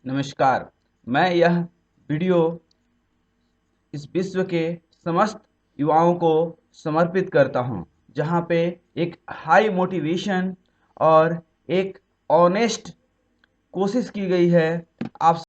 नमस्कार। मैं यह वीडियो इस विश्व के समस्त युवाओं को समर्पित करता हूं, जहां पे एक हाई मोटिवेशन और एक ऑनेस्ट कोशिश की गई है। आप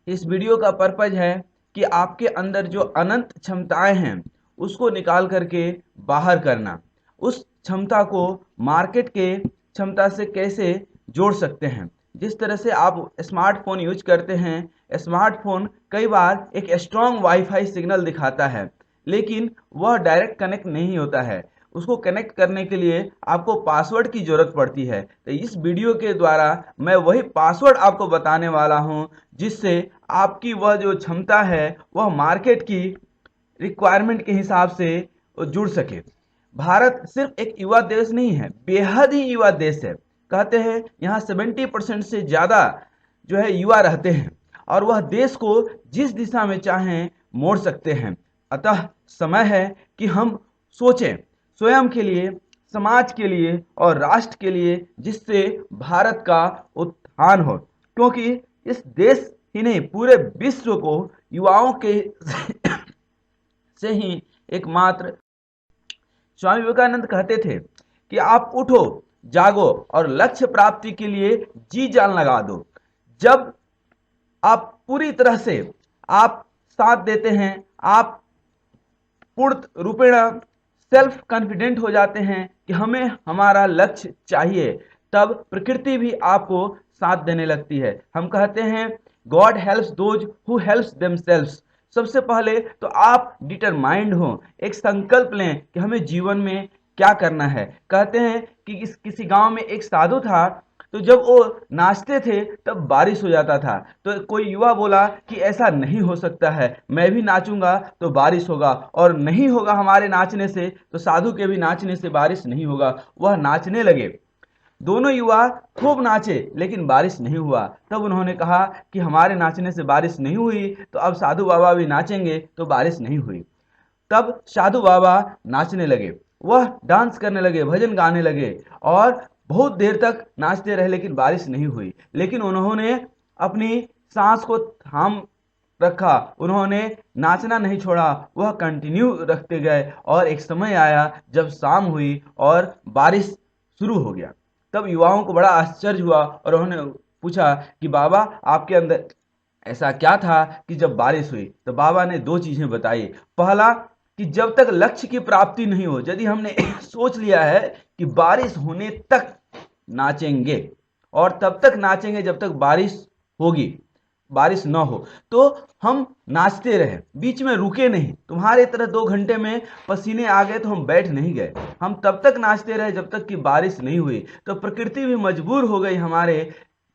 इस वीडियो का पर्पज है कि आपके अंदर जो अनंत क्षमताएं हैं उसको निकाल करके बाहर करना, उस क्षमता को मार्केट के क्षमता से कैसे जोड़ सकते हैं। जिस तरह से आप स्मार्टफोन यूज करते हैं, स्मार्टफोन कई बार एक स्ट्रॉन्ग वाईफाई सिग्नल दिखाता है, लेकिन वह डायरेक्ट कनेक्ट नहीं होता है। उसको कनेक्ट करने के लिए आपको पासवर्ड की जरूरत पड़ती है। तो इस वीडियो के द्वारा मैं वही पासवर्ड आपको बताने वाला हूं, जिससे आपकी वह जो क्षमता है वह मार्केट की रिक्वायरमेंट के हिसाब से जुड़ सके। भारत सिर्फ एक युवा देश नहीं है, बेहद ही युवा देश है। कहते हैं यहाँ 70% से ज़्यादा जो है युवा रहते हैं, और वह देश को जिस दिशा में चाहें मोड़ सकते हैं। अतः समय है कि हम सोचें स्वयं के लिए, समाज के लिए और राष्ट्र के लिए, जिससे भारत का उत्थान हो। क्योंकि इस देश ही नहीं, पूरे विश्व को युवाओं के से ही एकमात्र। स्वामी विवेकानंद कहते थे कि आप उठो, जागो और लक्ष्य प्राप्ति के लिए जी जान लगा दो। जब आप पूरी तरह से आप साथ देते हैं, आप पूर्ण रूपेण सेल्फ कॉन्फिडेंट हो जाते हैं कि हमें हमारा लक्ष्य चाहिए, तब प्रकृति भी आपको साथ देने लगती है। हम कहते हैं God helps those who helps themselves. सबसे पहले तो आप डिटरमाइंड हो, एक संकल्प लें कि हमें जीवन में क्या करना है। कहते हैं कि किसी गांव में एक साधु था, तो जब वो नाचते थे तब बारिश हो जाता था। तो कोई युवा बोला कि ऐसा नहीं हो सकता है, मैं भी नाचूंगा तो बारिश होगा, और नहीं होगा हमारे नाचने से तो साधु के भी नाचने से बारिश नहीं होगा। वह नाचने लगे, दोनों युवा खूब नाचे, लेकिन बारिश नहीं हुआ। तब उन्होंने कहा कि हमारे नाचने से बारिश नहीं हुई, तो अब साधु बाबा भी नाचेंगे तो बारिश नहीं हुई। तब साधु बाबा नाचने लगे, वह डांस करने लगे, भजन गाने लगे, और बहुत देर तक नाचते रहे, लेकिन बारिश नहीं हुई। लेकिन उन्होंने अपनी सांस को थाम रखा, उन्होंने नाचना नहीं छोड़ा, वह कंटिन्यू रखते गए। और एक समय आया जब शाम हुई और बारिश शुरू हो गया। तब युवाओं को बड़ा आश्चर्य हुआ और उन्होंने पूछा कि बाबा, आपके अंदर ऐसा क्या था कि जब बारिश हुई? तो बाबा ने दो चीजें बताई। पहला, कि जब तक लक्ष्य की प्राप्ति नहीं हो, यदि हमने सोच लिया है कि बारिश होने तक नाचेंगे, और तब तक नाचेंगे जब तक बारिश होगी, बारिश न हो, तो हम नाचते रहे, बीच में रुके नहीं। तुम्हारे तरह 2 घंटे में पसीने आ गए तो हम बैठ नहीं गए, हम तब तक नाचते रहे जब तक कि बारिश नहीं हुई। तो प्रकृति भी मजबूर हो गई हमारे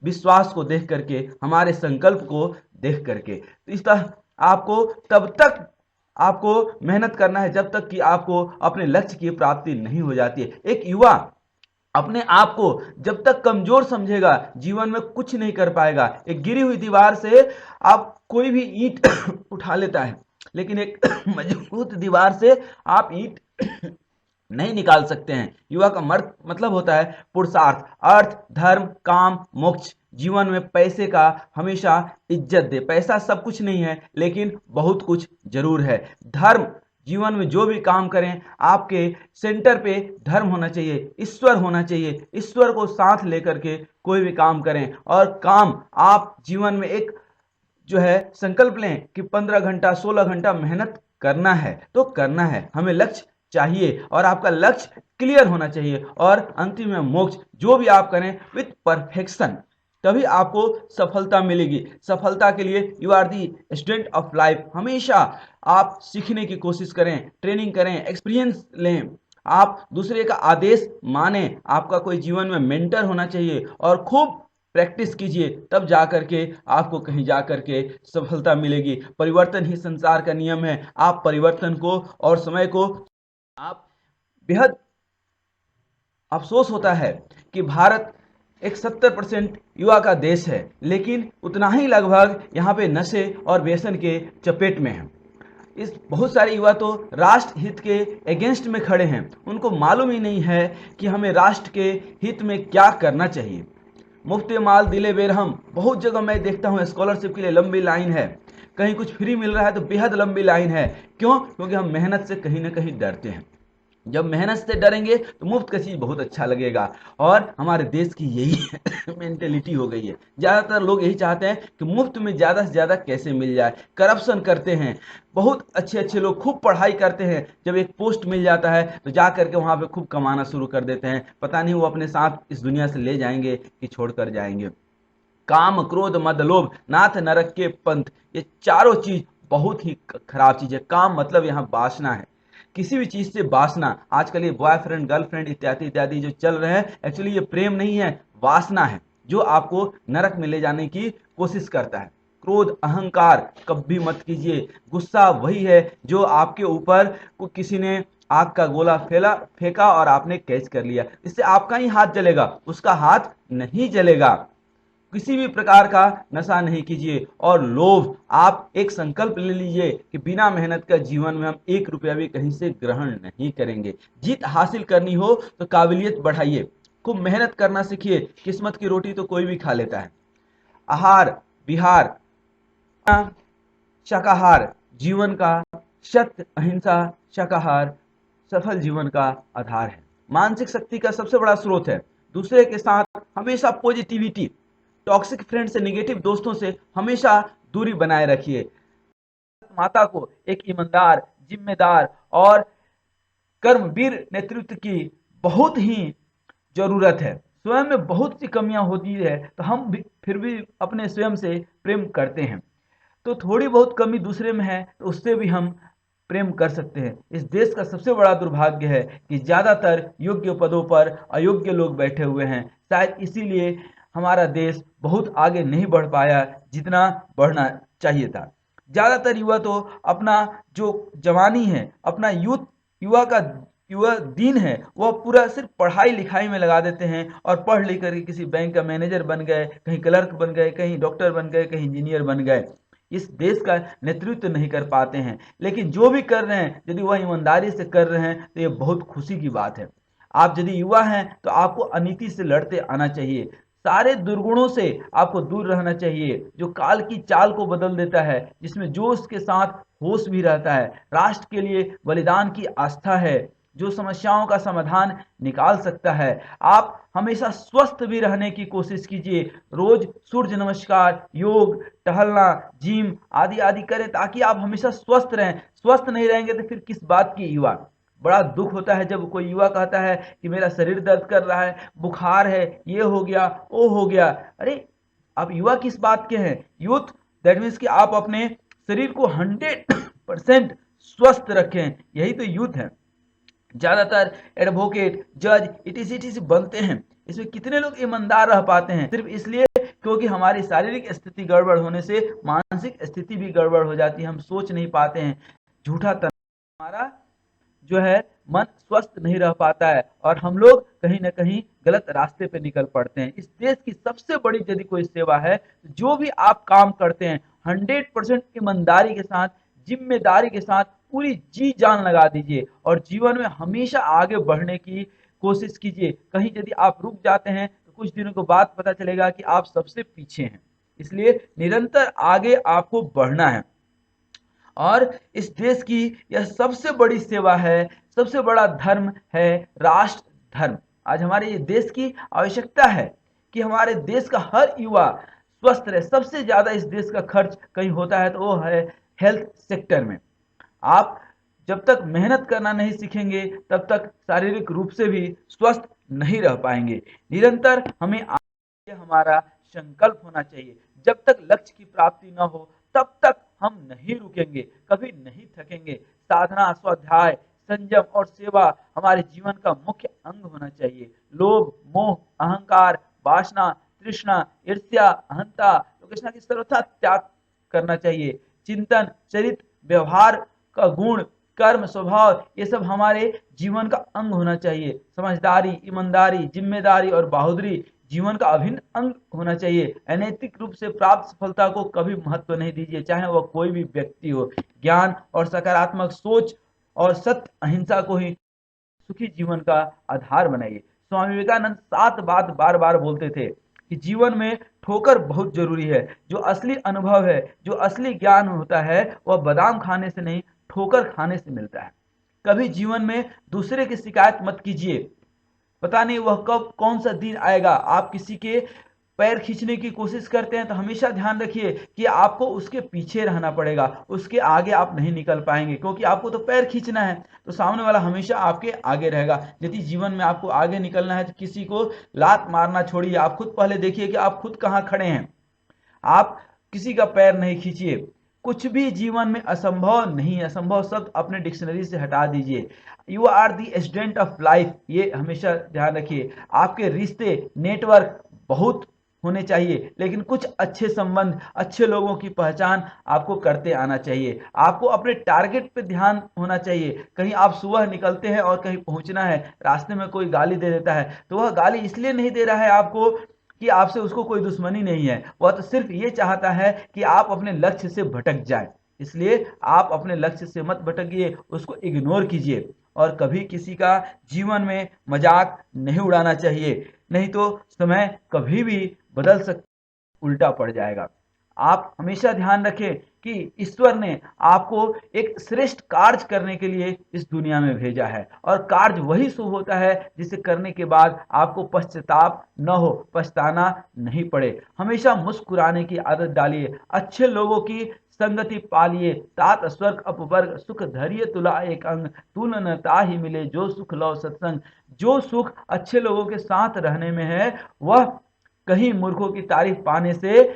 विश्वास को देख करके, हमारे संकल्प को देख करके। तो इस तरह आपको तब तक आपको मेहनत करना है जब तक कि आपको अपने लक्ष्य की प्राप्ति नहीं हो जाती है। एक युवा अपने आप को जब तक कमजोर समझेगा, जीवन में कुछ नहीं कर पाएगा। एक गिरी हुई दीवार से आप कोई भी ईंट उठा लेता है, लेकिन एक मजबूत दीवार से आप ईंट नहीं निकाल सकते हैं। युवा का मर्द मतलब होता है पुरुषार्थ, अर्थ, धर्म, काम, मोक्ष। जीवन में पैसे का हमेशा इज्जत दे। पैसा सब कुछ नहीं है, लेकिन बहुत कुछ जरूर है। धर्म, जीवन में जो भी काम करें, आपके सेंटर पे धर्म होना चाहिए, ईश्वर होना चाहिए। ईश्वर को साथ लेकर के कोई भी काम करें। और काम, आप जीवन में एक जो है संकल्प लें कि 15 घंटा 16 घंटा मेहनत करना है तो करना है। हमें लक्ष्य चाहिए और आपका लक्ष्य क्लियर होना चाहिए, और अंतिम में मोक्ष। जो भी आप करें विथ परफेक्शन, तभी आपको सफलता मिलेगी। सफलता के लिए you are the student of life. हमेशा आप सीखने की कोशिश करें, ट्रेनिंग करें, एक्सपीरियंस लें, आप दूसरे का आदेश माने। आपका कोई जीवन में मेंटर होना चाहिए, और खूब प्रैक्टिस कीजिए, तब जा करके आपको कहीं जा करके सफलता मिलेगी। परिवर्तन ही संसार का नियम है। आप परिवर्तन को और समय को, आप बेहद अफसोस होता है कि भारत एक 70% युवा का देश है, लेकिन उतना ही लगभग यहाँ पे नशे और व्यसन के चपेट में है। इस बहुत सारे युवा तो राष्ट्र हित के अगेंस्ट में खड़े हैं, उनको मालूम ही नहीं है कि हमें राष्ट्र के हित में क्या करना चाहिए। मुफ्त माल दिले बेरहम, बहुत जगह मैं देखता हूँ स्कॉलरशिप के लिए लंबी लाइन है, कहीं कुछ फ्री मिल रहा है तो बेहद लंबी लाइन है। क्यों? क्योंकि हम मेहनत से कहीं ना कहीं डरते हैं। जब मेहनत से डरेंगे तो मुफ्त का चीज़ बहुत अच्छा लगेगा। और हमारे देश की यही मेंटेलिटी हो गई है, ज़्यादातर लोग यही चाहते हैं कि मुफ्त में ज़्यादा से ज़्यादा कैसे मिल जाए। करप्शन करते हैं, बहुत अच्छे अच्छे लोग खूब पढ़ाई करते हैं, जब एक पोस्ट मिल जाता है तो जा करके वहाँ पे खूब कमाना शुरू कर देते हैं। पता नहीं वो अपने साथ इस दुनिया से ले जाएंगे कि छोड़ कर जाएंगे। काम क्रोध मद लोभ नाथ नरक के पंथ, ये चारों चीज बहुत ही खराब चीज है। काम मतलब यहाँ वासना है, किसी भी चीज से वासना। आजकल ये बॉयफ्रेंड गर्लफ्रेंड इत्यादि इत्यादि जो चल रहे हैं, एक्चुअली ये प्रेम नहीं है, वासना है जो आपको नरक में ले जाने की कोशिश करता है। क्रोध अहंकार कभी मत कीजिए। गुस्सा वही है जो आपके ऊपर किसी ने आग का गोला फेंका और आपने कैच कर लिया, इससे आपका ही हाथ जलेगा, उसका हाथ नहीं जलेगा। किसी भी प्रकार का नशा नहीं कीजिए। और लोभ, आप एक संकल्प ले लीजिए कि बिना मेहनत का जीवन में हम 1 रुपया भी कहीं से ग्रहण नहीं करेंगे। जीत हासिल करनी हो तो काबिलियत बढ़ाइए, खूब मेहनत करना सीखिए। किस्मत की रोटी तो कोई भी खा लेता है। आहार विहार शाकाहार जीवन का, सत्य अहिंसा शाकाहार सफल जीवन का आधार है। मानसिक शक्ति का सबसे बड़ा स्रोत है। दूसरे के साथ हमेशा पॉजिटिविटी, टॉक्सिक फ्रेंड से, निगेटिव दोस्तों से हमेशा दूरी बनाए रखिए। माता को एक ईमानदार, जिम्मेदार और कर्मवीर नेतृत्व की बहुत ही जरूरत है। स्वयं में बहुत सी कमियां होती है तो हम भी फिर भी अपने स्वयं से प्रेम करते हैं। तो थोड़ी बहुत कमी दूसरे में है तो उससे भी हम प्रेम कर सकते हैं। इस देश का सबसे बड़ा दुर्भाग्य है कि ज्यादातर योग्य पदों पर अयोग्य लोग बैठे हुए हैं। शायद इसीलिए हमारा देश बहुत आगे नहीं बढ़ पाया जितना बढ़ना चाहिए था। ज्यादातर युवा तो अपना जो जवानी है, अपना युवा का युवा दिन है, वह पूरा सिर्फ पढ़ाई लिखाई में लगा देते हैं और पढ़ लिख करके किसी बैंक का मैनेजर बन गए, कहीं क्लर्क बन गए, कहीं डॉक्टर बन गए, कहीं इंजीनियर बन गए। इस देश का नेतृत्व नहीं कर पाते हैं। लेकिन जो भी कर रहे हैं, यदि वह ईमानदारी से कर रहे हैं तो ये बहुत खुशी की बात है। आप यदि युवा हैं तो आपको अनीति से लड़ते आना चाहिए। सारे दुर्गुणों से आपको दूर रहना चाहिए, जो काल की चाल को बदल देता है, जिसमें जोश के साथ होश भी रहता है, राष्ट्र के लिए बलिदान की आस्था है, जो समस्याओं का समाधान निकाल सकता है। आप हमेशा स्वस्थ भी रहने की कोशिश कीजिए। रोज सूर्य नमस्कार, योग, टहलना, जिम आदि आदि करें ताकि आप हमेशा स्वस्थ रहें। स्वस्थ नहीं रहेंगे तो फिर किस बात की युवा। बड़ा दुख होता है जब कोई युवा कहता है कि मेरा शरीर दर्द कर रहा है, बुखार है, ये हो गया, वो हो गया। अरे आप युवा किस बात के हैं? यूथ दैट मीन्स कि आप अपने शरीर को 100% स्वस्थ रखें, यही तो यूथ है। ज्यादातर एडवोकेट, जज इटीसी बनते हैं, इसमें कितने लोग ईमानदार रह पाते हैं? सिर्फ इसलिए क्योंकि हमारी शारीरिक स्थिति गड़बड़ होने से मानसिक स्थिति भी गड़बड़ हो जाती है, हम सोच नहीं पाते हैं। झूठा तनाव, हमारा जो है मन स्वस्थ नहीं रह पाता है और हम लोग कहीं ना कहीं गलत रास्ते पे निकल पड़ते हैं। इस देश की सबसे बड़ी यदि कोई सेवा है, जो भी आप काम करते हैं 100% ईमानदारी के साथ, जिम्मेदारी के साथ पूरी जी जान लगा दीजिए और जीवन में हमेशा आगे बढ़ने की कोशिश कीजिए। कहीं यदि आप रुक जाते हैं तो कुछ दिनों के बाद पता चलेगा कि आप सबसे पीछे हैं। इसलिए निरंतर आगे आपको बढ़ना है और इस देश की यह सबसे बड़ी सेवा है, सबसे बड़ा धर्म है राष्ट्र धर्म। आज हमारे ये देश की आवश्यकता है कि हमारे देश का हर युवा स्वस्थ रहे। सबसे ज्यादा इस देश का खर्च कहीं होता है तो वो है हेल्थ सेक्टर में। आप जब तक मेहनत करना नहीं सीखेंगे तब तक शारीरिक रूप से भी स्वस्थ नहीं रह पाएंगे। निरंतर हमें आगे हमारा संकल्प होना चाहिए। जब तक लक्ष्य की प्राप्ति न हो तब तक हम नहीं रुकेंगे, कभी नहीं थकेंगे। साधना, स्वाध्याय, संयम और सेवा हमारे जीवन का मुख्य अंग होना चाहिए। लोभ, मोह, अहंकार, वासना, तृष्णा, ईर्ष्या, अहंता, लोकेशना की सर्वथा त्याग करना चाहिए। चिंतन, चरित्र, व्यवहार का गुण, कर्म, स्वभाव, ये सब हमारे जीवन का अंग होना चाहिए। समझदारी, ईमानदारी, जिम्मेदारी और बहादुरी जीवन का अभिन्न अंग होना चाहिए। अनैतिक रूप से प्राप्त सफलता को कभी महत्व नहीं दीजिए, चाहे वह कोई भी व्यक्ति हो। ज्ञान और सकारात्मक सोच और सत्य अहिंसा को ही सुखी जीवन का आधार बनाइए। स्वामी विवेकानंद 7 बात बार बार बोलते थे कि जीवन में ठोकर बहुत जरूरी है। जो असली अनुभव है, जो असली ज्ञान होता है, वह बादाम खाने से नहीं, ठोकर खाने से मिलता है। कभी जीवन में दूसरे की शिकायत मत कीजिए। पता नहीं वह कब कौन सा दिन आएगा। आप किसी के पैर खींचने की कोशिश करते हैं तो हमेशा ध्यान रखिए कि आपको उसके पीछे रहना पड़ेगा, उसके आगे आप नहीं निकल पाएंगे, क्योंकि आपको तो पैर खींचना है, तो सामने वाला हमेशा आपके आगे रहेगा। यदि जीवन में आपको आगे निकलना है तो किसी को लात मारना छोड़िए, आप खुद पहले देखिए कि आप खुद कहाँ खड़े हैं। आप किसी का पैर नहीं खींचिए। कुछ भी जीवन में असंभव नहीं है। असंभव शब्द अपने डिक्शनरी से हटा दीजिए। You are the extent of life, ये हमेशा ध्यान रखिए। आपके रिश्ते, नेटवर्क बहुत होने चाहिए, लेकिन कुछ अच्छे संबंध, अच्छे लोगों की पहचान आपको करते आना चाहिए। आपको अपने टारगेट पे ध्यान होना चाहिए। कहीं आप सुबह निकलते हैं और कहीं पहुंचना है, रास्ते में कोई गाली दे देता है, तो वह गाली इसलिए नहीं दे रहा है आपको कि आपसे उसको कोई दुश्मनी नहीं है, वह तो सिर्फ ये चाहता है कि आप अपने लक्ष्य से भटक जाएं। इसलिए आप अपने लक्ष्य से मत भटकिए, उसको इग्नोर कीजिए। और कभी किसी का जीवन में मजाक नहीं उड़ाना चाहिए, नहीं तो समय कभी भी बदल सकता, उल्टा पड़ जाएगा। आप हमेशा ध्यान रखें कि ईश्वर ने आपको एक श्रेष्ठ कार्य करने के लिए इस दुनिया में भेजा है, और कार्य वही शुभ होता है जिसे करने के बाद आपको पश्चाताप न हो, पछताना नहीं पड़े। हमेशा मुस्कुराने की आदत डालिए, अच्छे लोगों की संगति पालिए। तात स्वर्ग अपवर्ग सुख धैर्य तुला एक अंग, तुल न ताहि मिले जो सुख लो सत्संग। जो सुख अच्छे लोगों के साथ रहने में है, वह कहीं मूर्खों की तारीफ पाने से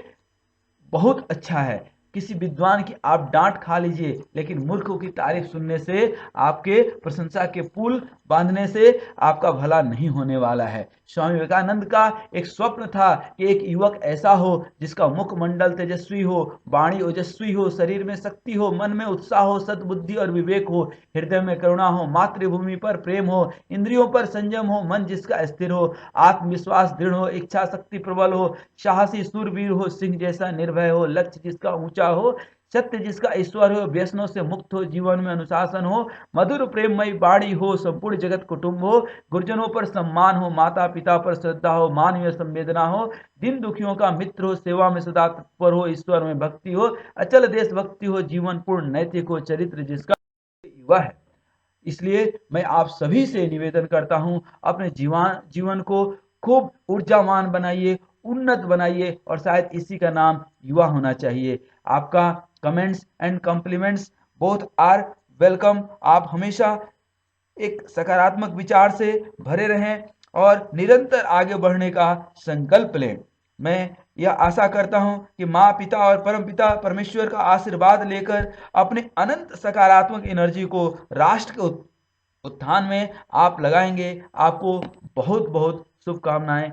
बहुत अच्छा है। किसी विद्वान की आप डांट खा लीजिए, लेकिन मूर्खों की तारीफ सुनने से, आपके प्रशंसा के पुल बांधने से आपका भला नहीं होने वाला है। स्वामी विवेकानंद का एक स्वप्न था कि एक युवक ऐसा हो जिसका मुखमंडल तेजस्वी हो, वाणी ओजस्वी हो, शरीर में शक्ति हो, मन में उत्साह हो, सद्बुद्धि और विवेक हो, हृदय में करुणा हो, मातृभूमि पर प्रेम हो, इंद्रियों पर संयम हो, मन जिसका स्थिर हो, आत्मविश्वास दृढ़ हो, इच्छा शक्ति प्रबल हो, साहसी सूरवीर हो, सिंह जैसा निर्भय हो, लक्ष्य जिसका ऊंचा हो, सत्य जिसका ईश्वर हो, व्यसनों से मुक्त हो, जीवन में अनुशासन हो, मधुर प्रेममयी वाणी हो, संपूर्ण जगत कुटुंब हो, गुरुजनों पर सम्मान हो, माता पिता पर श्रद्धा हो, मानवीय संवेदना हो, दिन दुखियों का मित्र हो, सेवा में सदा तत्पर हो, ईश्वर में भक्ति हो, अचल देशभक्ति हो, जीवन पूर्ण नैतिक हो, चरित्र जिसका युवा है। इसलिए मैं आप सभी से निवेदन करता हूं, अपने जीवन को खूब ऊर्जावान बनाइए, उन्नत बनाइए, और शायद इसी का नाम युवा होना चाहिए। आपका comments and compliments both are welcome. आप हमेशा एक सकारात्मक विचार से भरे रहें और निरंतर आगे बढ़ने का संकल्प लें। मैं यह आशा करता हूं कि माँ पिता और परमपिता परमेश्वर का आशीर्वाद लेकर अपने अनंत सकारात्मक एनर्जी को राष्ट्र के उत्थान में आप लगाएंगे। आपको बहुत बहुत शुभकामनाएं।